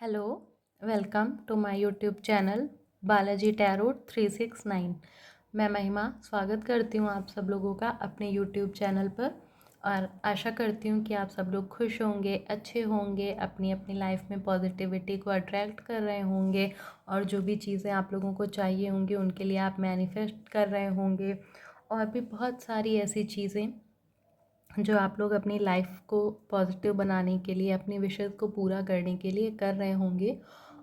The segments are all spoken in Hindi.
Hello, welcome to my YouTube channel Balaji tarot 369। मैं महिमा स्वागत करती हूँ आप सब लोगों का अपने यूट्यूब चैनल पर और आशा करती हूँ कि आप सब लोग खुश होंगे, अच्छे होंगे, अपनी अपनी लाइफ में पॉजिटिविटी को अट्रैक्ट कर रहे होंगे और जो भी चीज़ें आप लोगों को चाहिए होंगी उनके लिए आप मैनिफेस्ट कर रहे होंगे और भी बहुत सारी ऐसी चीज़ें जो आप लोग अपनी लाइफ को पॉजिटिव बनाने के लिए, अपनी विशेज़ को पूरा करने के लिए कर रहे होंगे।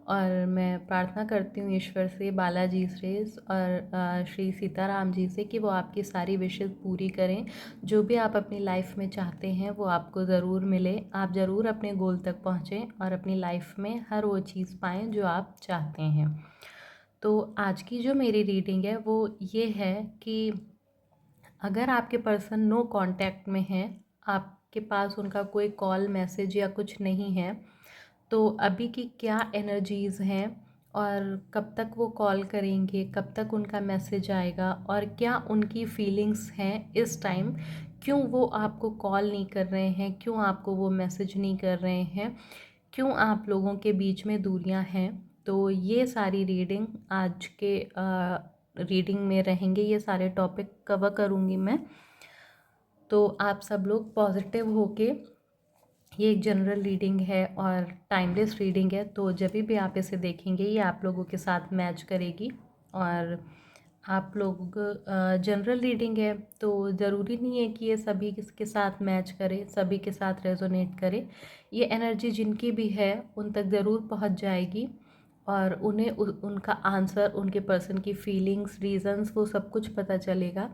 और मैं प्रार्थना करती हूँ ईश्वर से, बालाजी से और श्री सीताराम जी से कि वो आपकी सारी विशेज़ पूरी करें। जो भी आप अपनी लाइफ में चाहते हैं वो आपको ज़रूर मिले, आप ज़रूर अपने गोल तक पहुँचें और अपनी लाइफ में हर वो चीज़ पाएँ जो आप चाहते हैं। तो आज की जो मेरी रीडिंग है वो ये है कि अगर आपके पर्सन नो कांटेक्ट में हैं, आपके पास उनका कोई कॉल मैसेज या कुछ नहीं है, तो अभी की क्या एनर्जीज़ हैं और कब तक वो कॉल करेंगे, कब तक उनका मैसेज आएगा और क्या उनकी फीलिंग्स हैं इस टाइम, क्यों वो आपको कॉल नहीं कर रहे हैं, क्यों आपको वो मैसेज नहीं कर रहे हैं, क्यों आप लोगों के बीच में दूरियां हैं। तो ये सारी रीडिंग आज के रीडिंग में रहेंगे, ये सारे टॉपिक कवर करूँगी मैं। तो आप सब लोग पॉजिटिव होके, ये एक जनरल रीडिंग है और टाइमलेस रीडिंग है, तो जब भी आप इसे देखेंगे ये आप लोगों के साथ मैच करेगी। और आप लोग जनरल रीडिंग है तो ज़रूरी नहीं है कि ये सभी के साथ मैच करे, सभी के साथ रेजोनेट करे। ये एनर्जी जिनकी भी है उन तक ज़रूर पहुंच जाएगी और उन्हें उनका आंसर, उनके पर्सन की फीलिंग्स, रीज़न्स, वो सब कुछ पता चलेगा।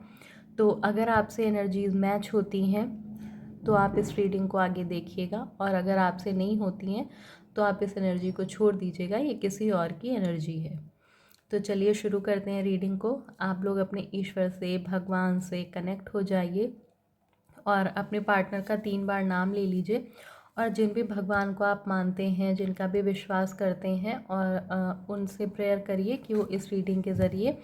तो अगर आपसे एनर्जीज मैच होती हैं तो आप इस रीडिंग को आगे देखिएगा और अगर आपसे नहीं होती हैं तो आप इस एनर्जी को छोड़ दीजिएगा, ये किसी और की एनर्जी है। तो चलिए शुरू करते हैं रीडिंग को। आप लोग अपने ईश्वर से, भगवान से कनेक्ट हो जाइए और अपने पार्टनर का 3 बार नाम ले लीजिए और जिन भी भगवान को आप मानते हैं, जिनका भी विश्वास करते हैं, और उनसे प्रेयर करिए कि वो इस रीडिंग के ज़रिए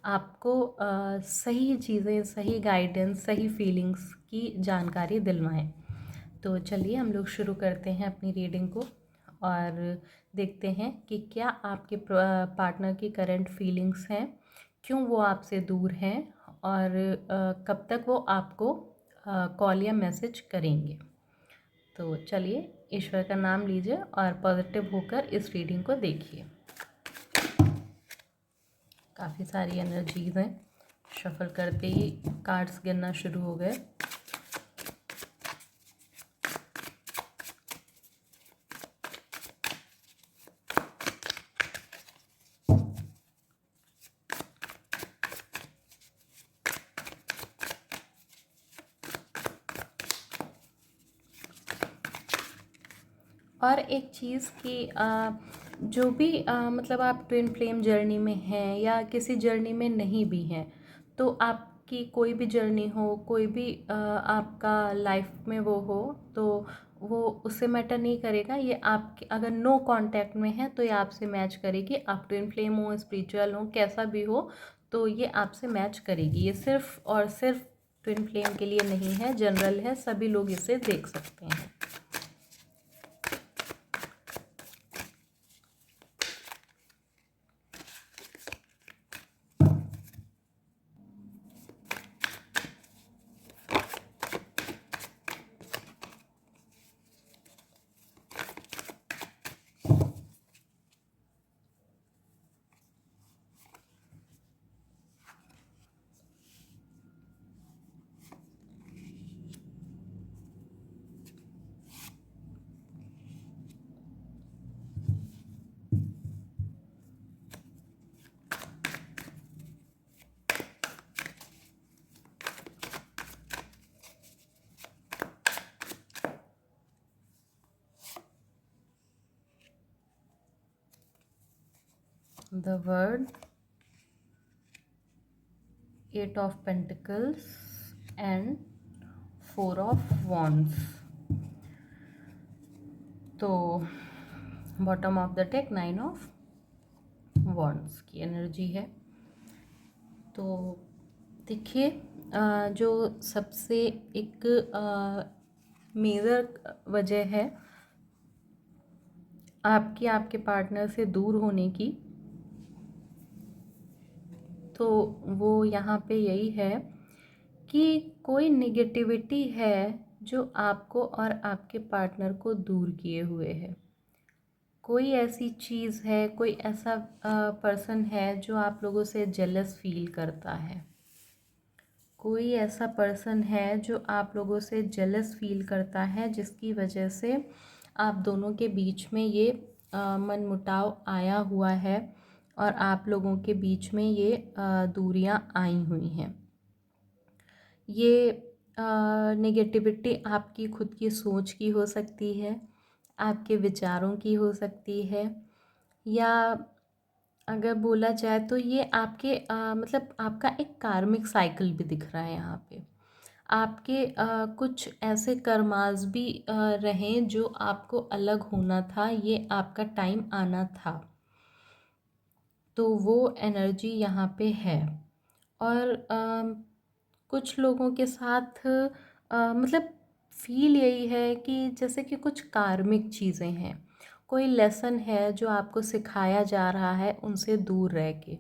आपको सही चीज़ें, सही गाइडेंस, सही फीलिंग्स की जानकारी दिलवाएं। तो चलिए हम लोग शुरू करते हैं अपनी रीडिंग को और देखते हैं कि क्या आपके पार्टनर की करंट फीलिंग्स हैं, क्यों वो आपसे दूर हैं और कब तक वो आपको कॉल या मैसेज करेंगे। तो चलिए ईश्वर का नाम लीजिए और पॉजिटिव होकर इस रीडिंग को देखिए। काफ़ी सारी एनर्जीज हैं, शफल करते ही कार्ड्स गिनना शुरू हो गए। और एक चीज़ कि जो भी मतलब आप ट्विन फ्लेम जर्नी में हैं या किसी जर्नी में नहीं भी हैं, तो आपकी कोई भी जर्नी हो, कोई भी आपका लाइफ में वो हो, तो वो उससे मैटर नहीं करेगा। ये आप अगर नो कांटेक्ट में है तो ये आपसे मैच करेगी। आप ट्विन फ्लेम हो, स्पिरिचुअल हो, कैसा भी हो, तो ये आपसे मैच करेगी। ये सिर्फ और सिर्फ ट्विन फ्लेम के लिए नहीं है, जनरल है, सभी लोग इसे देख सकते हैं। The word, 8 of Pentacles and 4 of Wands। तो bottom of the deck 9 of wands की एनर्जी है। तो देखिए, जो सबसे एक मेजर वजह है आपकी आपके पार्टनर से दूर होने की, तो वो यहाँ पे यही है कि कोई नेगेटिविटी है जो आपको और आपके पार्टनर को दूर किए हुए है। कोई ऐसी चीज़ है, कोई ऐसा पर्सन है जो आप लोगों से जेलस फील करता है। कोई ऐसा पर्सन है जो आप लोगों से जेलस फील करता है, जिसकी वजह से आप दोनों के बीच में ये मनमुटाव आया हुआ है और आप लोगों के बीच में ये दूरियां आई हुई हैं। ये नेगेटिविटी आपकी खुद की सोच की हो सकती है, आपके विचारों की हो सकती है, या अगर बोला जाए तो ये आपके मतलब आपका एक कार्मिक साइकिल भी दिख रहा है यहाँ पे। आपके कुछ ऐसे कर्मास भी रहें जो आपको अलग होना था, ये आपका टाइम आना था, तो वो एनर्जी यहाँ पे है। और कुछ लोगों के साथ मतलब फील यही है कि जैसे कि कुछ कार्मिक चीज़ें हैं, कोई लेसन है जो आपको सिखाया जा रहा है उनसे दूर रह के।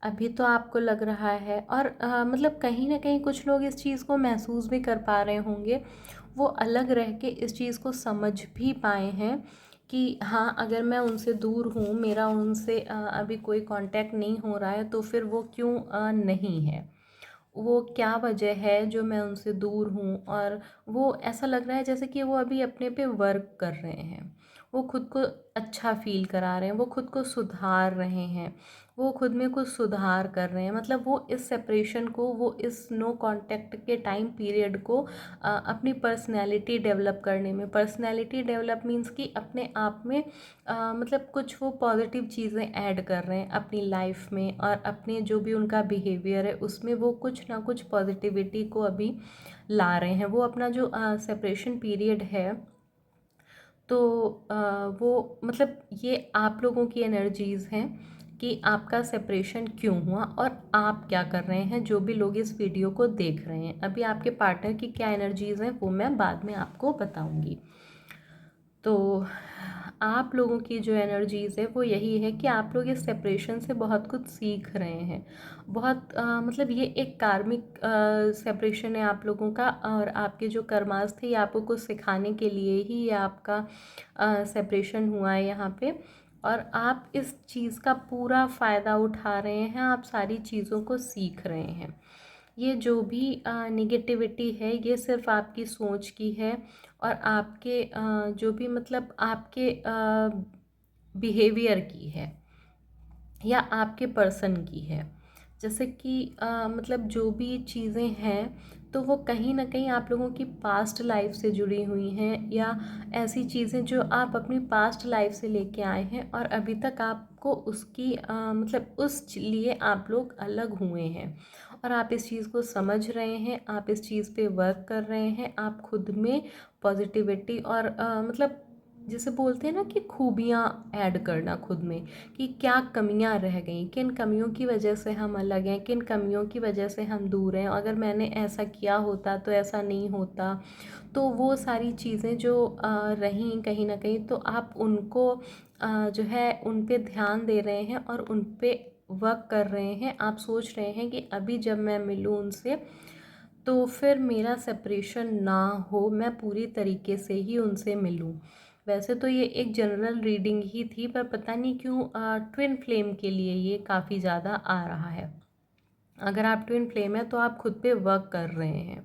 अभी तो आपको लग रहा है, और मतलब कहीं ना कहीं कुछ लोग इस चीज़ को महसूस भी कर पा रहे होंगे, वो अलग रह के इस चीज़ को समझ भी पाए हैं कि हाँ, अगर मैं उनसे दूर हूँ, मेरा उनसे अभी कोई कांटेक्ट नहीं हो रहा है, तो फिर वो क्यों नहीं है, वो क्या वजह है जो मैं उनसे दूर हूँ। और वो ऐसा लग रहा है जैसे कि वो अभी अपने पे वर्क कर रहे हैं, वो खुद को अच्छा फील करा रहे हैं, वो खुद को सुधार रहे हैं, वो खुद में कुछ सुधार कर रहे हैं। मतलब वो इस सेपरेशन को, वो इस नो कांटेक्ट के टाइम पीरियड को अपनी पर्सनैलिटी डेवलप करने में, पर्सनैलिटी डेवलप मीन्स कि अपने आप में मतलब कुछ वो पॉजिटिव चीज़ें ऐड कर रहे हैं अपनी लाइफ में, और अपने जो भी उनका बिहेवियर है उसमें वो कुछ ना कुछ पॉजिटिविटी को अभी ला रहे हैं। वो अपना जो सेपरेशन पीरियड है, तो वो मतलब ये आप लोगों की एनर्जीज़ हैं कि आपका सेपरेशन क्यों हुआ और आप क्या कर रहे हैं। जो भी लोग इस वीडियो को देख रहे हैं, अभी आपके पार्टनर की क्या एनर्जीज़ हैं वो मैं बाद में आपको बताऊंगी। तो आप लोगों की जो एनर्जीज़ है वो यही है कि आप लोग इस सेपरेशन से बहुत कुछ सीख रहे हैं। बहुत मतलब ये एक कार्मिक सेपरेशन है आप लोगों का, और आपके जो कर्मास थे ये आपको कुछ सिखाने के लिए ही ये आपका सेपरेशन हुआ है यहाँ पे। और आप इस चीज़ का पूरा फ़ायदा उठा रहे हैं, आप सारी चीज़ों को सीख रहे हैं। ये जो भी निगेटिविटी है ये सिर्फ आपकी सोच की है, और आपके जो भी मतलब आपके बिहेवियर की है, या आपके पर्सन की है। जैसे कि मतलब जो भी चीज़ें हैं तो वो कहीं ना कहीं आप लोगों की पास्ट लाइफ से जुड़ी हुई हैं, या ऐसी चीज़ें जो आप अपनी पास्ट लाइफ से लेके आए हैं और अभी तक आपको उसकी मतलब उस लिए आप लोग अलग हुए हैं, और आप इस चीज़ को समझ रहे हैं, आप इस चीज़ पे वर्क कर रहे हैं। आप खुद में पॉजिटिविटी और मतलब जैसे बोलते हैं ना कि खूबियाँ ऐड करना खुद में, कि क्या कमियां रह गई, किन कमियों की वजह से हम अलग हैं, किन कमियों की वजह से हम दूर हैं, अगर मैंने ऐसा किया होता तो ऐसा नहीं होता। तो वो सारी चीज़ें जो रहीं कहीं ना कहीं, तो आप उनको जो है उन पे ध्यान दे रहे हैं और उन पे वर्क कर रहे हैं। आप सोच रहे हैं कि अभी जब मैं मिलूँ उनसे तो फिर मेरा सेपरेशन ना हो, मैं पूरी तरीके से ही उनसे मिलूं। वैसे तो ये एक जनरल रीडिंग ही थी, पर पता नहीं क्यों ट्विन फ्लेम के लिए ये काफ़ी ज़्यादा आ रहा है। अगर आप ट्विन फ्लेम है तो आप खुद पे वर्क कर रहे हैं,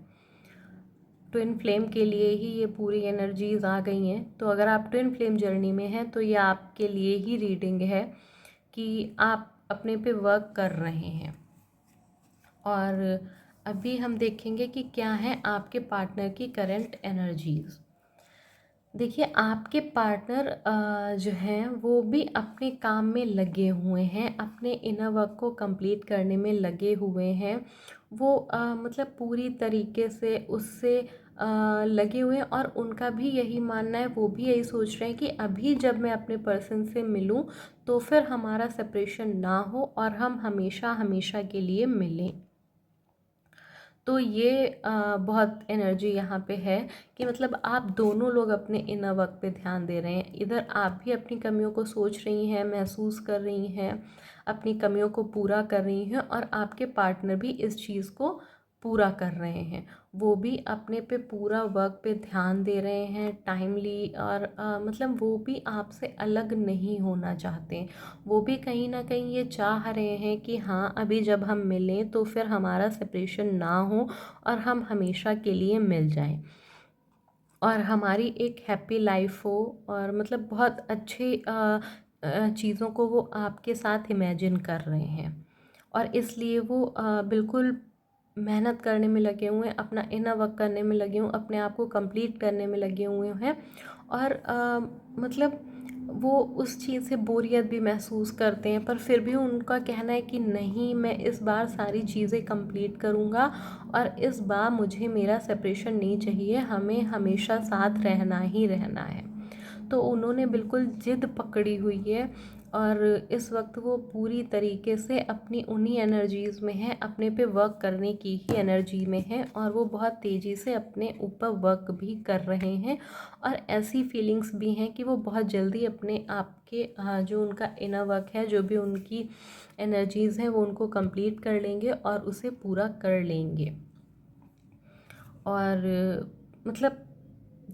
ट्विन फ्लेम के लिए ही ये पूरी एनर्जीज आ गई हैं। तो अगर आप ट्विन फ्लेम जर्नी में हैं तो ये आपके लिए ही रीडिंग है कि आप अपने पे वर्क कर रहे हैं। और अभी हम देखेंगे कि क्या है आपके पार्टनर की करंट एनर्जीज़। देखिए, आपके पार्टनर जो हैं वो भी अपने काम में लगे हुए हैं, अपने इनर वर्क को कंप्लीट करने में लगे हुए हैं। वो मतलब पूरी तरीके से उससे लगे हुए हैं, और उनका भी यही मानना है, वो भी यही सोच रहे हैं कि अभी जब मैं अपने पर्सन से मिलूं तो फिर हमारा सेपरेशन ना हो और हम हमेशा हमेशा के लिए मिलें। तो ये बहुत एनर्जी यहाँ पे है कि मतलब आप दोनों लोग अपने इनर वर्क पे ध्यान दे रहे हैं। इधर आप भी अपनी कमियों को सोच रही हैं, महसूस कर रही हैं, अपनी कमियों को पूरा कर रही हैं, और आपके पार्टनर भी इस चीज़ को पूरा कर रहे हैं। वो भी अपने पे पूरा वर्क पे ध्यान दे रहे हैं टाइमली, और मतलब वो भी आपसे अलग नहीं होना चाहते। वो भी कहीं ना कहीं ये चाह रहे हैं कि हाँ, अभी जब हम मिलें तो फिर हमारा सेपरेशन ना हो और हम हमेशा के लिए मिल जाएं, और हमारी एक हैप्पी लाइफ हो, और मतलब बहुत अच्छे चीज़ों को वो आपके साथ इमेजिन कर रहे हैं। और इसलिए वो बिल्कुल मेहनत करने में लगे हुए हैं, अपना इनर वर्क करने में लगे हुए, अपने आप को कंप्लीट करने में लगे हुए हैं। और मतलब वो उस चीज़ से बोरियत भी महसूस करते हैं, पर फिर भी उनका कहना है कि नहीं, मैं इस बार सारी चीज़ें कंप्लीट करूँगा, और इस बार मुझे मेरा सेपरेशन नहीं चाहिए, हमें हमेशा साथ रहना ही रहना है। तो उन्होंने बिल्कुल ज़िद पकड़ी हुई है, और इस वक्त वो पूरी तरीके से अपनी उन्हीं एनर्जीज़ में है, अपने पे वर्क करने की ही एनर्जी में है, और वो बहुत तेज़ी से अपने ऊपर वर्क भी कर रहे हैं। और ऐसी फीलिंग्स भी हैं कि वो बहुत जल्दी अपने आप के जो उनका इनर वर्क है, जो भी उनकी एनर्जीज़ हैं, वो उनको कंप्लीट कर लेंगे और उसे पूरा कर लेंगे। और मतलब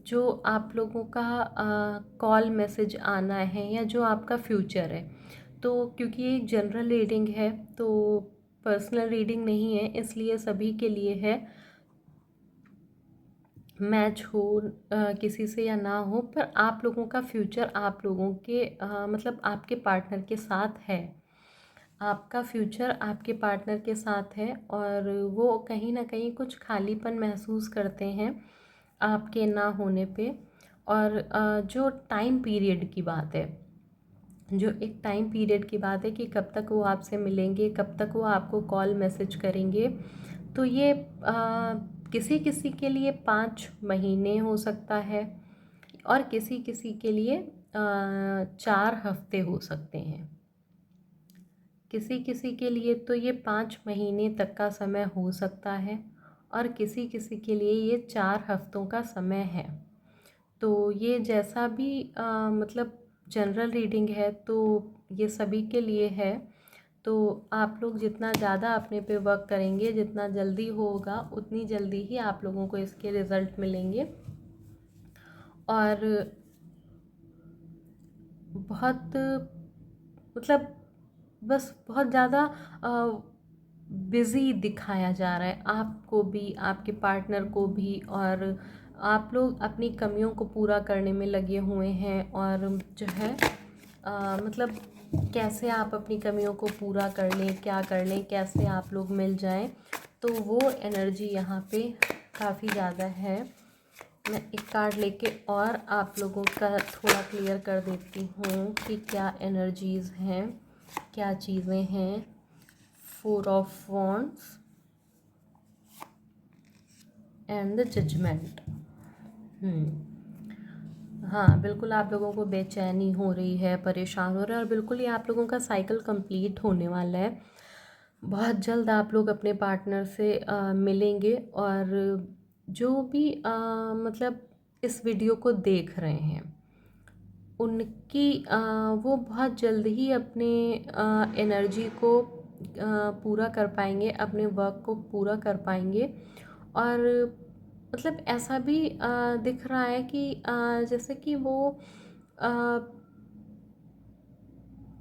जो आप लोगों का कॉल मैसेज आना है, या जो आपका फ्यूचर है, तो क्योंकि ये एक जनरल रीडिंग है, तो पर्सनल रीडिंग नहीं है, इसलिए सभी के लिए है। मैच हो किसी से या ना हो, पर आप लोगों का फ्यूचर आप लोगों के मतलब आपके पार्टनर के साथ है। आपका फ्यूचर आपके पार्टनर के साथ है, और वो कहीं ना कहीं कुछ खालीपन महसूस करते हैं आपके ना होने पे। और जो टाइम पीरियड की बात है, जो एक टाइम पीरियड की बात है कि कब तक वो आपसे मिलेंगे, कब तक वो आपको कॉल मैसेज करेंगे, तो ये किसी किसी के लिए 5 महीने हो सकता है, और किसी किसी के लिए 4 हफ्ते हो सकते हैं। किसी किसी के लिए तो ये 5 महीने तक का समय हो सकता है, और किसी किसी के लिए ये 4 हफ्तों का समय है। तो ये जैसा भी मतलब जनरल रीडिंग है, तो ये सभी के लिए है। तो आप लोग जितना ज़्यादा अपने पे वर्क करेंगे, जितना जल्दी होगा, उतनी जल्दी ही आप लोगों को इसके रिज़ल्ट मिलेंगे। और बहुत मतलब बस बहुत ज़्यादा बिज़ी दिखाया जा रहा है, आपको भी, आपके पार्टनर को भी, और आप लोग अपनी कमियों को पूरा करने में लगे हुए हैं। और जो है मतलब कैसे आप अपनी कमियों को पूरा कर लें, क्या कर लें, कैसे आप लोग मिल जाएं, तो वो एनर्जी यहाँ पे काफ़ी ज़्यादा है। मैं एक कार्ड लेके और आप लोगों का थोड़ा क्लियर कर देती हूँ कि क्या एनर्जीज़ हैं, क्या चीज़ें हैं। 4 of wands and the judgement. हाँ, बिल्कुल आप लोगों को बेचैनी हो रही है, परेशान हो रहे हैं, और बिल्कुल ये आप लोगों का साइकिल कंप्लीट होने वाला है। बहुत जल्द आप लोग अपने पार्टनर से मिलेंगे, और जो भी मतलब इस वीडियो को देख रहे हैं, उनकी वो बहुत जल्द ही अपने एनर्जी को पूरा कर पाएंगे, अपने वर्क को पूरा कर पाएंगे। और मतलब ऐसा भी दिख रहा है कि जैसे कि वो अ,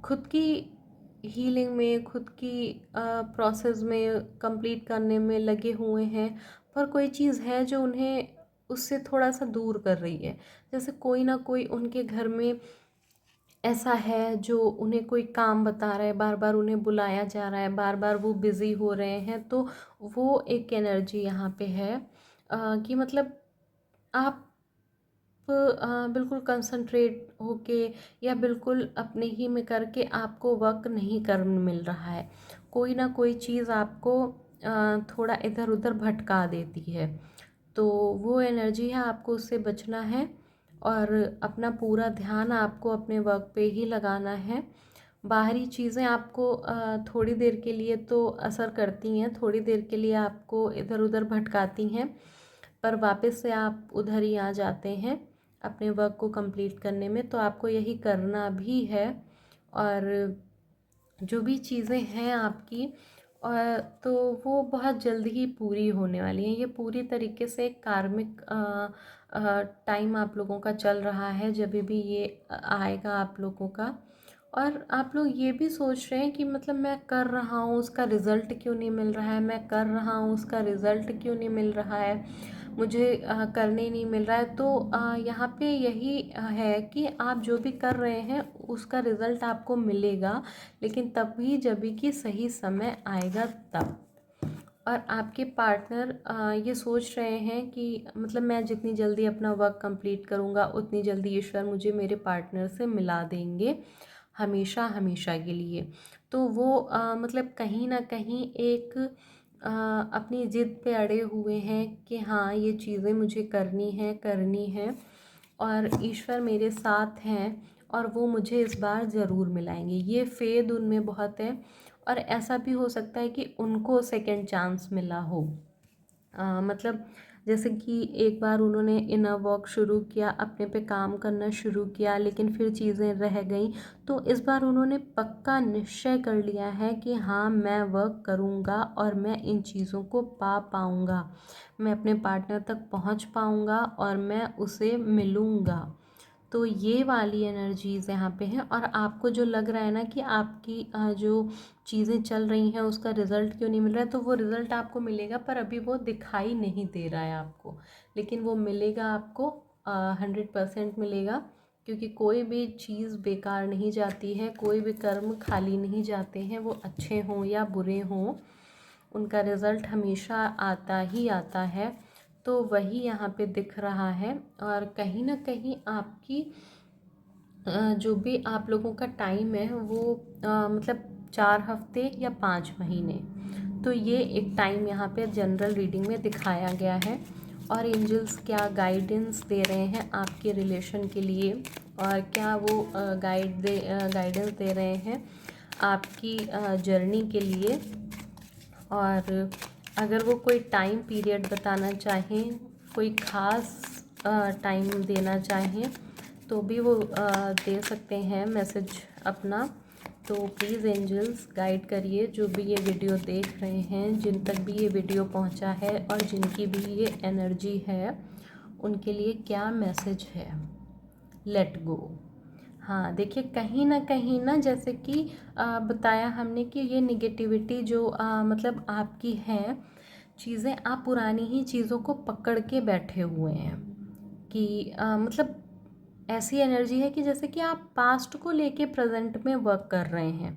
खुद की हीलिंग में, खुद की प्रोसेस में कंप्लीट करने में लगे हुए हैं, पर कोई चीज़ है जो उन्हें उससे थोड़ा सा दूर कर रही है। जैसे कोई ना कोई उनके घर में ऐसा है जो उन्हें कोई काम बता रहा है, बार बार उन्हें बुलाया जा रहा है, बार बार वो बिज़ी हो रहे हैं। तो वो एक एनर्जी यहाँ पे है कि मतलब आप बिल्कुल कंसंट्रेट होके, या बिल्कुल अपने ही में करके आपको वर्क नहीं कर मिल रहा है। कोई ना कोई चीज़ आपको थोड़ा इधर उधर भटका देती है। तो वो एनर्जी है, आपको उससे बचना है, और अपना पूरा ध्यान आपको अपने वर्क पे ही लगाना है। बाहरी चीज़ें आपको थोड़ी देर के लिए तो असर करती हैं, थोड़ी देर के लिए आपको इधर उधर भटकाती हैं, पर वापस से आप उधर ही आ जाते हैं अपने वर्क को कंप्लीट करने में। तो आपको यही करना भी है। और जो भी चीज़ें हैं आपकी तो वो बहुत जल्दी ही पूरी होने वाली हैं। ये पूरी तरीके से एक कार्मिक टाइम आप लोगों का चल रहा है, जब भी ये आएगा आप लोगों का। और आप लोग ये भी सोच रहे हैं कि मतलब मैं कर रहा हूँ, उसका रिज़ल्ट क्यों नहीं मिल रहा है, मैं कर रहा हूँ, उसका रिज़ल्ट क्यों नहीं मिल रहा है, मुझे करने नहीं मिल रहा है। तो यहाँ पे यही है कि आप जो भी कर रहे हैं उसका रिज़ल्ट आपको मिलेगा, लेकिन तभी जब भी कि सही समय आएगा तब। और आपके पार्टनर ये सोच रहे हैं कि मतलब मैं जितनी जल्दी अपना वर्क कंप्लीट करूँगा उतनी जल्दी ईश्वर मुझे मेरे पार्टनर से मिला देंगे, हमेशा हमेशा के लिए। तो वो मतलब कहीं ना कहीं एक अपनी ज़िद पे अड़े हुए हैं कि हाँ ये चीज़ें मुझे करनी है और ईश्वर मेरे साथ हैं और वो मुझे इस बार ज़रूर मिलाएंगे। ये फेद उनमें बहुत है। और ऐसा भी हो सकता है कि उनको सेकंड चांस मिला हो। मतलब जैसे कि एक बार उन्होंने इनर वर्क शुरू किया, अपने पे काम करना शुरू किया, लेकिन फिर चीज़ें रह गई। तो इस बार उन्होंने पक्का निश्चय कर लिया है कि हाँ मैं वर्क करूँगा और मैं इन चीज़ों को पा पाऊँगा, मैं अपने पार्टनर तक पहुँच पाऊँगा और मैं उसे मिलूँगा। तो ये वाली एनर्जीज़ यहाँ पे हैं। और आपको जो लग रहा है ना कि आपकी जो चीज़ें चल रही हैं उसका रिज़ल्ट क्यों नहीं मिल रहा है, तो वो रिज़ल्ट आपको मिलेगा, पर अभी वो दिखाई नहीं दे रहा है आपको, लेकिन वो मिलेगा आपको, 100% मिलेगा। क्योंकि कोई भी चीज़ बेकार नहीं जाती है, कोई भी कर्म खाली नहीं जाते हैं, वो अच्छे हों या बुरे हों, उनका रिज़ल्ट हमेशा आता ही आता है। तो वही यहाँ पे दिख रहा है। और कहीं ना कहीं आपकी जो भी आप लोगों का टाइम है वो मतलब 4 हफ्ते या 5 महीने, तो ये एक टाइम यहाँ पे जनरल रीडिंग में दिखाया गया है। और एंजल्स क्या गाइडेंस दे रहे हैं आपके रिलेशन के लिए, और क्या वो गाइडेंस दे रहे हैं आपकी जर्नी के लिए। और अगर वो कोई टाइम पीरियड बताना चाहें, कोई ख़ास टाइम देना चाहें, तो भी वो दे सकते हैं मैसेज अपना। तो प्लीज़ एंजल्स गाइड करिए जो भी ये वीडियो देख रहे हैं, जिन तक भी ये वीडियो पहुंचा है और जिनकी भी ये एनर्जी है, उनके लिए क्या मैसेज है। Let go. हाँ देखिए, कहीं ना जैसे कि बताया हमने कि ये निगेटिविटी जो मतलब आपकी है चीज़ें, आप पुरानी ही चीज़ों को पकड़ के बैठे हुए हैं कि मतलब ऐसी एनर्जी है कि जैसे कि आप पास्ट को लेके प्रेजेंट में वर्क कर रहे हैं।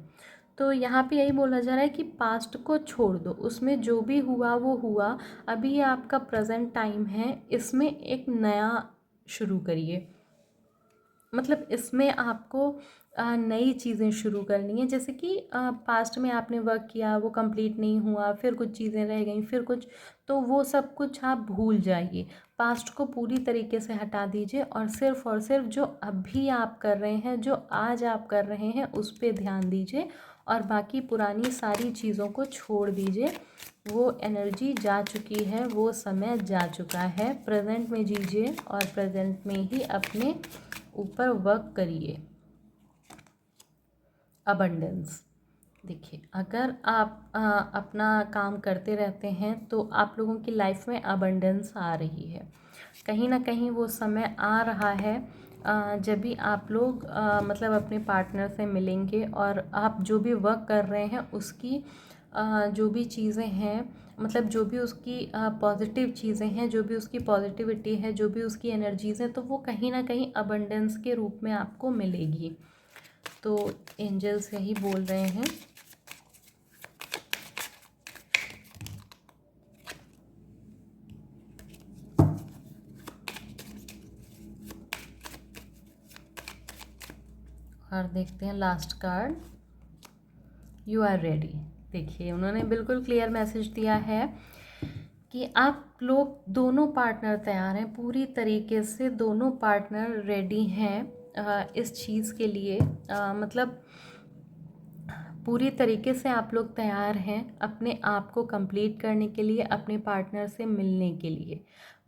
तो यहाँ पे यही बोला जा रहा है कि पास्ट को छोड़ दो, उसमें जो भी हुआ वो हुआ, अभी ये आपका प्रेजेंट टाइम है, इसमें एक नया शुरू करिए। मतलब इसमें आपको नई चीज़ें शुरू करनी है। जैसे कि पास्ट में आपने वर्क किया, वो कंप्लीट नहीं हुआ, फिर कुछ चीज़ें रह गई, फिर कुछ, तो वो सब कुछ आप भूल जाइए, पास्ट को पूरी तरीके से हटा दीजिए और सिर्फ जो अभी आप कर रहे हैं, जो आज आप कर रहे हैं, उस पर ध्यान दीजिए। और बाकी पुरानी सारी चीज़ों को छोड़ दीजिए। वो एनर्जी जा चुकी है, वो समय जा चुका है। प्रेजेंट में जीजिए और प्रेजेंट में ही अपने ऊपर वर्क करिए। अबंडेंस। देखिए, अगर आप अपना काम करते रहते हैं तो आप लोगों की लाइफ में अबंडेंस आ रही है। कहीं ना कहीं वो समय आ रहा है जब भी आप लोग मतलब अपने पार्टनर से मिलेंगे और आप जो भी वर्क कर रहे हैं उसकी जो भी चीज़ें हैं, मतलब जो भी उसकी पॉजिटिव चीज़ें हैं, जो भी उसकी पॉजिटिविटी है, जो भी उसकी एनर्जीज़ हैं, तो वो कहीं ना कहीं अबंडेंस के रूप में आपको मिलेगी। तो एंजल्स यही बोल रहे हैं। और देखते हैं last card, you are ready. देखिए, उन्होंने बिल्कुल क्लियर मैसेज दिया है कि आप लोग दोनों पार्टनर तैयार हैं, पूरी तरीके से दोनों पार्टनर रेडी हैं इस चीज़ के लिए। मतलब पूरी तरीके से आप लोग तैयार हैं अपने आप को कंप्लीट करने के लिए, अपने पार्टनर से मिलने के लिए।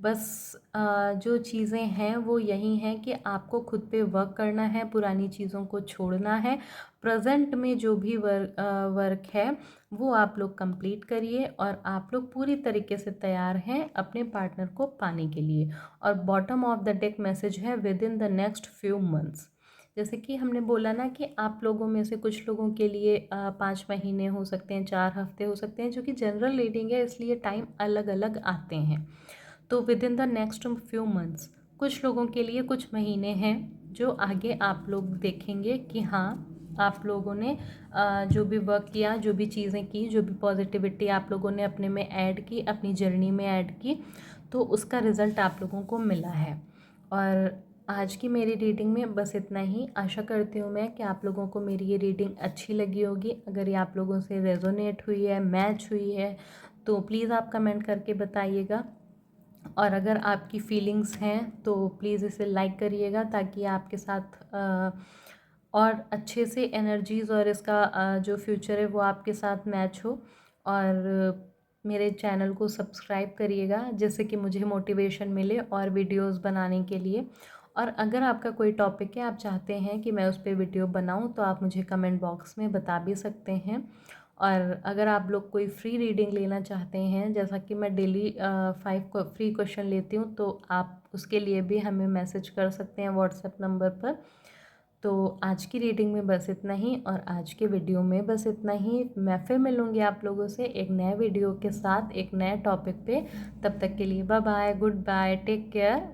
बस जो चीज़ें हैं वो यही हैं कि आपको खुद पे वर्क करना है, पुरानी चीज़ों को छोड़ना है। प्रेजेंट में जो भी वर्क है वो आप लोग कंप्लीट करिए और आप लोग पूरी तरीके से तैयार हैं अपने पार्टनर को पाने के लिए। और bottom of the deck message है within the next few months. जैसे कि हमने बोला ना कि आप लोगों में से कुछ लोगों के लिए 5 महीने हो सकते हैं, 4 हफ्ते हो सकते हैं, जो कि जनरल रीडिंग है इसलिए टाइम अलग अलग आते हैं। तो with in the next few months कुछ लोगों के लिए कुछ महीने हैं जो आगे आप लोग देखेंगे कि हाँ, आप लोगों ने जो भी वर्क किया, जो भी चीज़ें की, जो भी पॉजिटिविटी आप लोगों ने अपने में ऐड की, अपनी जर्नी में ऐड की, तो उसका रिज़ल्ट आप लोगों को मिला है। और आज की मेरी रीडिंग में बस इतना ही। आशा करती हूँ मैं कि आप लोगों को मेरी ये रीडिंग अच्छी लगी होगी। अगर ये आप लोगों से रेजोनेट हुई है, मैच हुई है, तो प्लीज़ आप कमेंट करके बताइएगा। और अगर आपकी फीलिंग्स हैं तो प्लीज़ इसे लाइक करिएगा ताकि आपके साथ और अच्छे से एनर्जीज़ और इसका जो फ्यूचर है वो आपके साथ मैच हो। और मेरे चैनल को सब्सक्राइब करिएगा जिससे कि मुझे मोटिवेशन मिले और वीडियोस बनाने के लिए। और अगर आपका कोई टॉपिक है, आप चाहते हैं कि मैं उस पर वीडियो बनाऊं, तो आप मुझे कमेंट बॉक्स में बता भी सकते हैं। और अगर आप लोग कोई फ्री रीडिंग लेना चाहते हैं, जैसा कि मैं डेली 5 फ्री क्वेश्चन लेती हूँ, तो आप उसके लिए भी हमें मैसेज कर सकते हैं व्हाट्सएप नंबर पर। तो आज की रीडिंग में बस इतना ही और आज के वीडियो में बस इतना ही। मैं फिर मिलूँगी आप लोगों से एक नए वीडियो के साथ, एक नए टॉपिक पे। तब तक के लिए bye bye, good bye, take care,